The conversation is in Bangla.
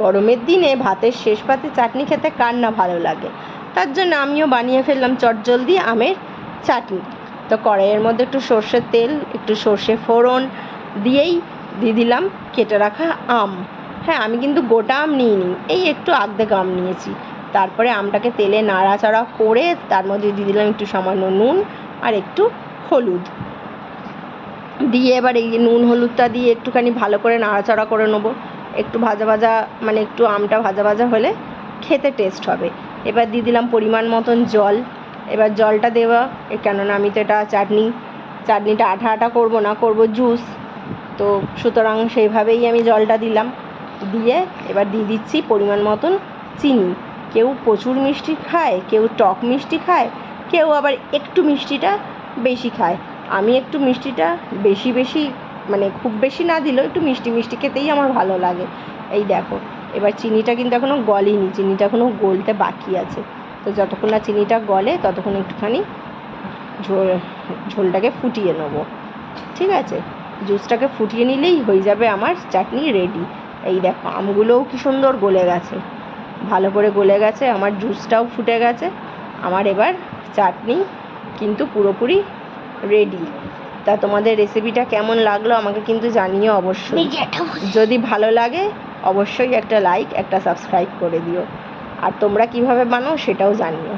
গরমের দিনে ভাতের শেষ পাতে চাটনি খেতে কার না ভালো লাগে। তার জন্য আমিও বানিয়ে ফেললাম চটজলদি আমের চাটনি। তো কড়াইয়ের মধ্যে একটু সর্ষের তেল, একটু সর্ষে ফোড়ন দিয়ে দিলাম কেটে রাখা আম। হ্যাঁ, আমি কিন্তু গোটা আম নিইনি, এই একটু আর্ধেক আম নিয়েছি। তারপরে আমটাকে তেলে নাড়াচাড়া করে তার মধ্যে দিয়ে দিলাম একটু সামান্য নুন আর একটু হলুদ দিয়ে এবার এই নুন হলুদটা দিয়ে একটুখানি ভালো করে নাড়াচাড়া করে নেবো। একটু ভাজা ভাজা মানে একটু আমটা ভাজা ভাজা হলে খেতে টেস্ট হবে। এবার দিয়ে দিলাম পরিমাণ মতন জল। এবার জলটা দেওয়া কেননা আমি তো এটা চাটনিটা আঠা আঠা করবো না, করবো জুস, তো সুতরাং সেইভাবেই আমি জলটা দিলাম। দিয়ে এবার দিয়ে দিচ্ছি পরিমাণ মতন চিনি। কেউ প্রচুর মিষ্টি খায়, কেউ টক মিষ্টি খায়, কেউ আবার একটু মিষ্টিটা বেশি খায়। আমি একটু মিষ্টিটা বেশি মানে খুব বেশি না দিলেও একটু মিষ্টি মিষ্টি খেতেই আমার ভালো লাগে। এই দেখো, এবার চিনিটা কিন্তু এখনও গলেনি, চিনিটা এখনও গলতে বাকি আছে। তো যতক্ষণ না চিনিটা গলে ততক্ষণ একটুখানি ঝোলটাকে ফুটিয়ে নেবো। ঠিক আছে, জুসটাকে ফুটিয়ে নিলেই হয়ে যাবে আমার চাটনি রেডি। এই দেখো আমগুলোও কি সুন্দর গলে গেছে, ভালো করে গলে গেছে, আমার জুসটাও ফুটে গেছে। আমার এবার চাটনি কিন্তু পুরোপুরি রেডি। তা তোমাদের রেসিপিটা কেমন লাগলো আমাকে কিন্তু জানিও অবশ্যই। যদি ভালো লাগে অবশ্যই একটা লাইক, একটা সাবস্ক্রাইব করে দিও। আর তোমরা কিভাবে বানাও সেটাও জানিও।